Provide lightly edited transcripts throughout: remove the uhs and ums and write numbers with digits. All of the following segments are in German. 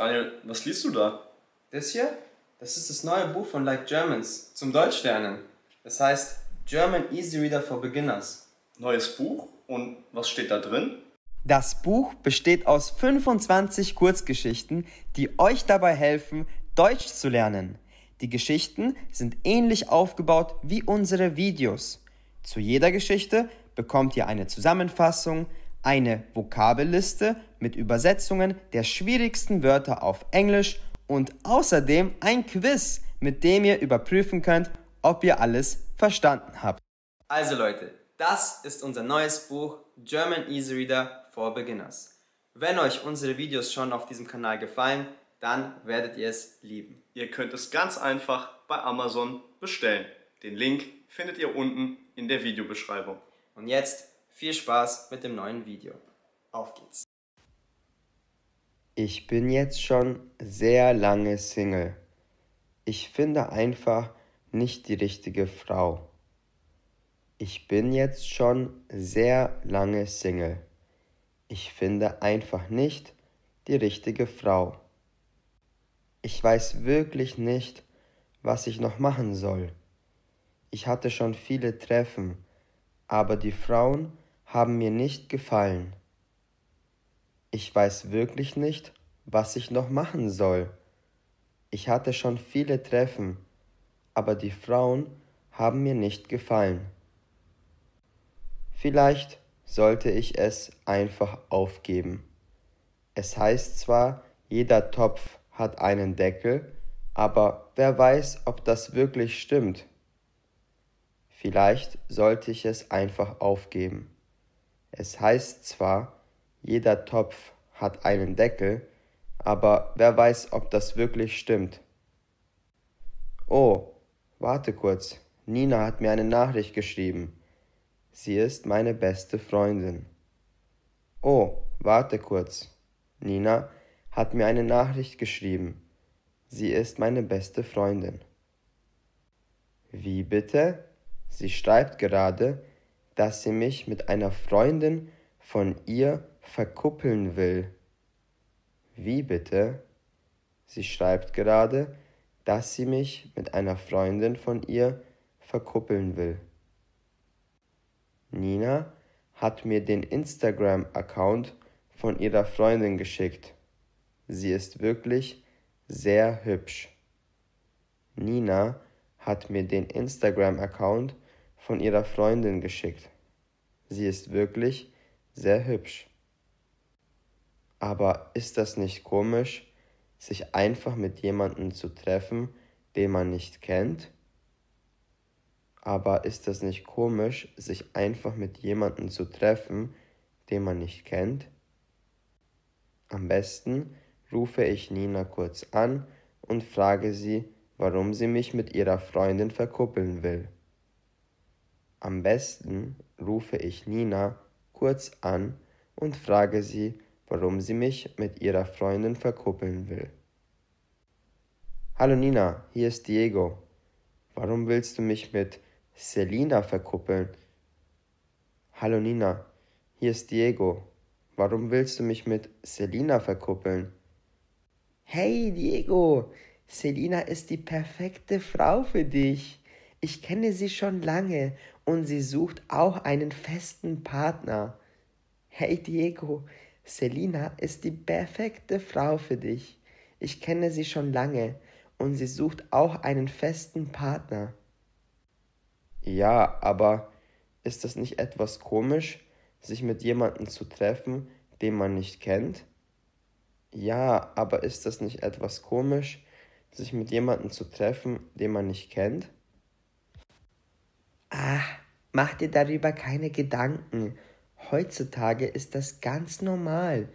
Daniel, was liest du da? Das hier, das ist das neue Buch von Like Germans zum Deutschlernen. Das heißt German Easy Reader for Beginners. Neues Buch? Und was steht da drin? Das Buch besteht aus 25 Kurzgeschichten, die euch dabei helfen, Deutsch zu lernen. Die Geschichten sind ähnlich aufgebaut wie unsere Videos. Zu jeder Geschichte bekommt ihr eine Zusammenfassung, eine Vokabelliste mit Übersetzungen der schwierigsten Wörter auf Englisch und außerdem ein Quiz, mit dem ihr überprüfen könnt, ob ihr alles verstanden habt. Also Leute, das ist unser neues Buch German Easy Reader for Beginners. Wenn euch unsere Videos schon auf diesem Kanal gefallen, dann werdet ihr es lieben. Ihr könnt es ganz einfach bei Amazon bestellen. Den Link findet ihr unten in der Videobeschreibung. Und jetzt viel Spaß mit dem neuen Video. Auf geht's. Ich bin jetzt schon sehr lange Single. Ich finde einfach nicht die richtige Frau. Ich bin jetzt schon sehr lange Single. Ich finde einfach nicht die richtige Frau. Ich weiß wirklich nicht, was ich noch machen soll. Ich hatte schon viele Treffen, aber die Frauen haben mir nicht gefallen. Ich weiß wirklich nicht, was ich noch machen soll. Ich hatte schon viele Treffen, aber die Frauen haben mir nicht gefallen. Vielleicht sollte ich es einfach aufgeben. Es heißt zwar, jeder Topf hat einen Deckel, aber wer weiß, ob das wirklich stimmt. Vielleicht sollte ich es einfach aufgeben. Es heißt zwar, jeder Topf hat einen Deckel, aber wer weiß, ob das wirklich stimmt. Oh, warte kurz, Nina hat mir eine Nachricht geschrieben. Sie ist meine beste Freundin. Oh, warte kurz, Nina hat mir eine Nachricht geschrieben. Sie ist meine beste Freundin. Wie bitte? Sie schreibt gerade, dass sie mich mit einer Freundin von ihr verkuppeln will. Wie bitte? Sie schreibt gerade, dass sie mich mit einer Freundin von ihr verkuppeln will. Nina hat mir den Instagram-Account von ihrer Freundin geschickt. Sie ist wirklich sehr hübsch. Nina hat mir den Instagram-Account von ihrer Freundin geschickt. Sie ist wirklich sehr hübsch. Aber ist das nicht komisch, sich einfach mit jemandem zu treffen, den man nicht kennt? Aber ist das nicht komisch, sich einfach mit jemandem zu treffen, den man nicht kennt? Am besten rufe ich Nina kurz an und frage sie, warum sie mich mit ihrer Freundin verkuppeln will. Am besten rufe ich Nina kurz an und frage sie, warum sie mich mit ihrer Freundin verkuppeln will. Hallo Nina, hier ist Diego. Warum willst du mich mit Selina verkuppeln? Hallo Nina, hier ist Diego. Warum willst du mich mit Selina verkuppeln? Hey Diego, Selina ist die perfekte Frau für dich. Ich kenne sie schon lange und sie sucht auch einen festen Partner. Hey Diego, Selina ist die perfekte Frau für dich. Ich kenne sie schon lange und sie sucht auch einen festen Partner. Ja, aber ist das nicht etwas komisch, sich mit jemandem zu treffen, den man nicht kennt? Ja, aber ist das nicht etwas komisch, sich mit jemandem zu treffen, den man nicht kennt? Ach, mach dir darüber keine Gedanken. Heutzutage ist das ganz normal.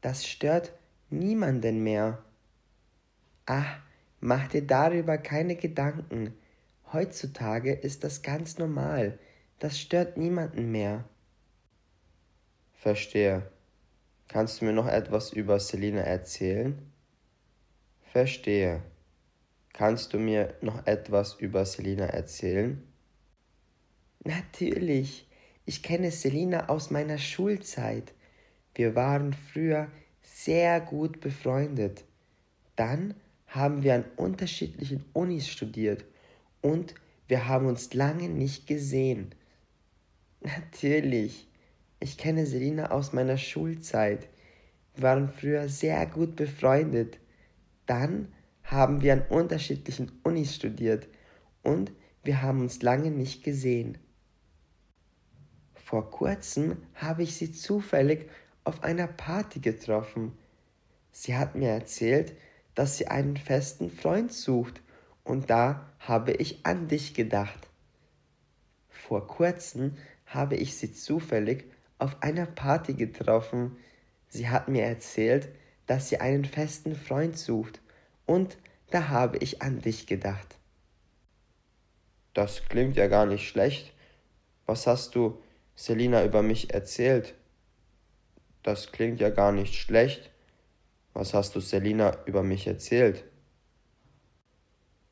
Das stört niemanden mehr. Ach, mach dir darüber keine Gedanken. Heutzutage ist das ganz normal. Das stört niemanden mehr. Verstehe. Kannst du mir noch etwas über Selina erzählen? Verstehe. Kannst du mir noch etwas über Selina erzählen? Natürlich. Ich kenne Selina aus meiner Schulzeit. Wir waren früher sehr gut befreundet. Dann haben wir an unterschiedlichen Unis studiert und wir haben uns lange nicht gesehen. Natürlich, ich kenne Selina aus meiner Schulzeit. Wir waren früher sehr gut befreundet. Dann haben wir an unterschiedlichen Unis studiert und wir haben uns lange nicht gesehen. Vor kurzem habe ich sie zufällig auf einer Party getroffen. Sie hat mir erzählt, dass sie einen festen Freund sucht und da habe ich an dich gedacht. Vor kurzem habe ich sie zufällig auf einer Party getroffen. Sie hat mir erzählt, dass sie einen festen Freund sucht und da habe ich an dich gedacht. Das klingt ja gar nicht schlecht. Was hast du Selina über mich erzählt? Das klingt ja gar nicht schlecht. Was hast du Selina über mich erzählt?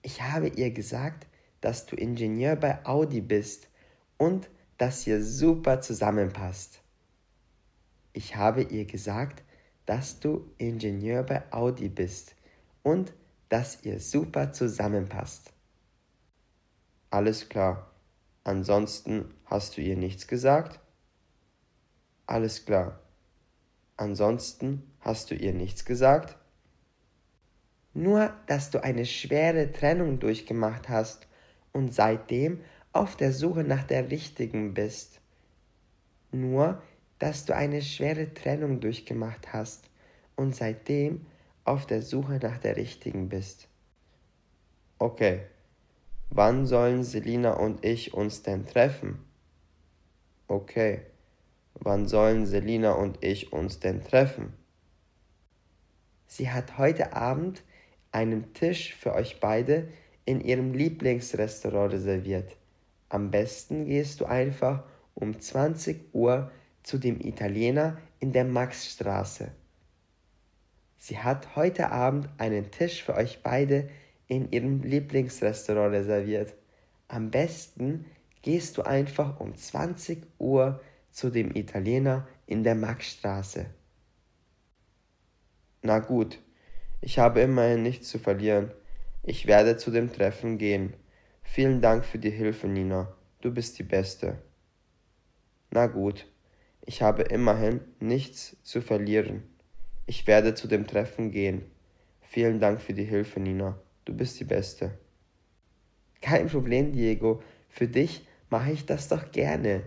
Ich habe ihr gesagt, dass du Ingenieur bei Audi bist und dass ihr super zusammenpasst. Ich habe ihr gesagt, dass du Ingenieur bei Audi bist und dass ihr super zusammenpasst. Alles klar. Ansonsten hast du ihr nichts gesagt? Alles klar. Ansonsten hast du ihr nichts gesagt? Nur, dass du eine schwere Trennung durchgemacht hast und seitdem auf der Suche nach der richtigen bist. Nur, dass du eine schwere Trennung durchgemacht hast und seitdem auf der Suche nach der richtigen bist. Okay, wann sollen Selina und ich uns denn treffen? Okay, wann sollen Selina und ich uns denn treffen? Sie hat heute Abend einen Tisch für euch beide in ihrem Lieblingsrestaurant reserviert. Am besten gehst du einfach um 20 Uhr zu dem Italiener in der Maxstraße. Sie hat heute Abend einen Tisch für euch beide in ihrem Lieblingsrestaurant reserviert. Am besten gehst du einfach um 20 Uhr zu dem Italiener in der Maxstraße. Na gut, ich habe immerhin nichts zu verlieren. Ich werde zu dem Treffen gehen. Vielen Dank für die Hilfe, Nina. Du bist die Beste. Na gut, ich habe immerhin nichts zu verlieren. Ich werde zu dem Treffen gehen. Vielen Dank für die Hilfe, Nina. Du bist die Beste. Kein Problem, Diego. Für dich mache ich das doch gerne.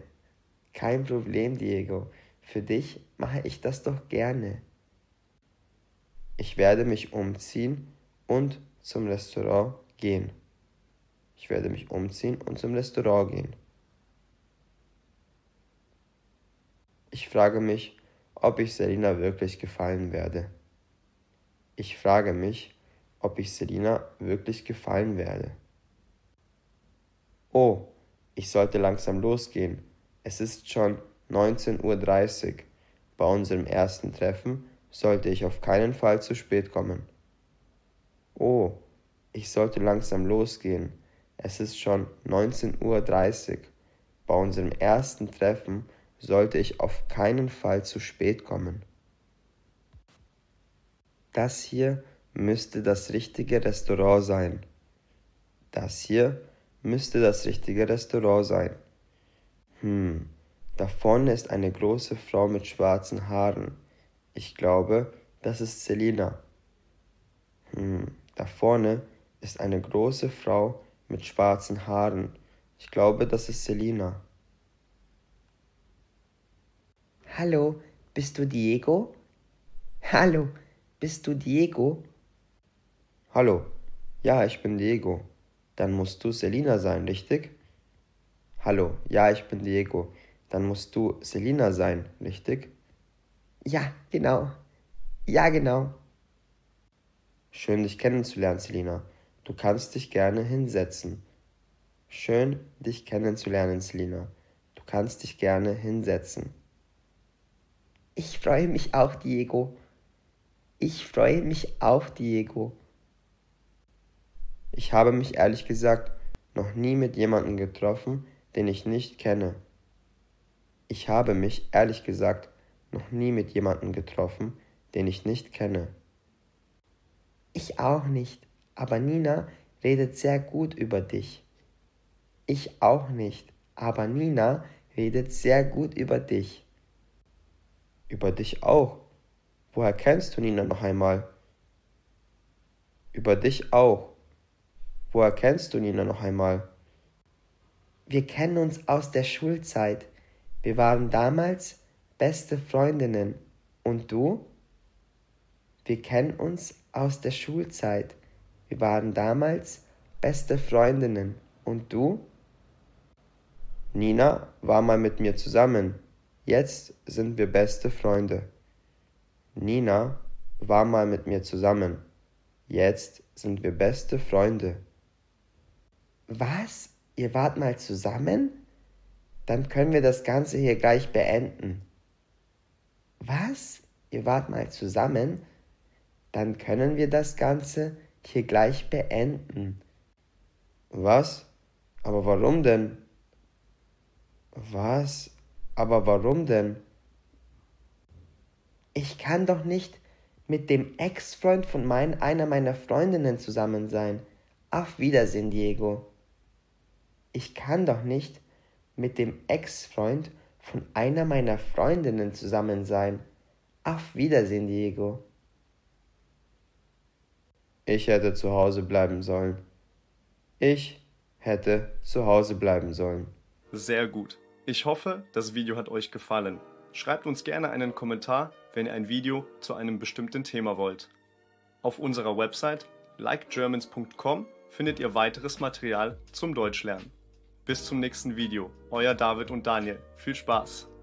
Kein Problem, Diego. Für dich mache ich das doch gerne. Ich werde mich umziehen und zum Restaurant gehen. Ich werde mich umziehen und zum Restaurant gehen. Ich frage mich, ob ich Selina wirklich gefallen werde. Ich frage mich, ob ich Selina wirklich gefallen werde. Oh, ich sollte langsam losgehen. Es ist schon 19:30 Uhr. Bei unserem ersten Treffen sollte ich auf keinen Fall zu spät kommen. Oh, ich sollte langsam losgehen. Es ist schon 19:30 Uhr. Bei unserem ersten Treffen sollte ich auf keinen Fall zu spät kommen. Das hier müsste das richtige Restaurant sein. Das hier müsste das richtige Restaurant sein. Da vorne ist eine große Frau mit schwarzen Haaren. Ich glaube, das ist Selina. Da vorne ist eine große Frau mit schwarzen Haaren. Ich glaube, das ist Selina. Hallo, bist du Diego? Hallo, bist du Diego? Hallo, ja, ich bin Diego. Dann musst du Selina sein, richtig? Hallo, ja, ich bin Diego. Dann musst du Selina sein, richtig? Ja, genau. Ja, genau. Schön, dich kennenzulernen, Selina. Du kannst dich gerne hinsetzen. Schön, dich kennenzulernen, Selina. Du kannst dich gerne hinsetzen. Ich freue mich auch, Diego. Ich freue mich auch, Diego. Ich habe mich ehrlich gesagt noch nie mit jemandem getroffen, den ich nicht kenne. Ich habe mich ehrlich gesagt noch nie mit jemandem getroffen, den ich nicht kenne. Ich auch nicht, aber Nina redet sehr gut über dich. Ich auch nicht, aber Nina redet sehr gut über dich. Über dich auch. Woher kennst du Nina noch einmal? Über dich auch. Woher kennst du Nina noch einmal? Wir kennen uns aus der Schulzeit. Wir waren damals beste Freundinnen. Und du? Wir kennen uns aus der Schulzeit. Wir waren damals beste Freundinnen. Und du? Nina war mal mit mir zusammen. Jetzt sind wir beste Freunde. Nina war mal mit mir zusammen. Jetzt sind wir beste Freunde. Was? Ihr wart mal zusammen? Dann können wir das Ganze hier gleich beenden. Was? Ihr wart mal zusammen? Dann können wir das Ganze hier gleich beenden. Was? Aber warum denn? Was? Aber warum denn? Ich kann doch nicht mit dem Ex-Freund von einer meiner Freundinnen zusammen sein. Auf Wiedersehen, Diego. Ich kann doch nicht mit dem Ex-Freund von einer meiner Freundinnen zusammen sein. Auf Wiedersehen, Diego. Ich hätte zu Hause bleiben sollen. Ich hätte zu Hause bleiben sollen. Sehr gut. Ich hoffe, das Video hat euch gefallen. Schreibt uns gerne einen Kommentar, wenn ihr ein Video zu einem bestimmten Thema wollt. Auf unserer Website likegermans.com findet ihr weiteres Material zum Deutschlernen. Bis zum nächsten Video. Euer David und Daniel. Viel Spaß!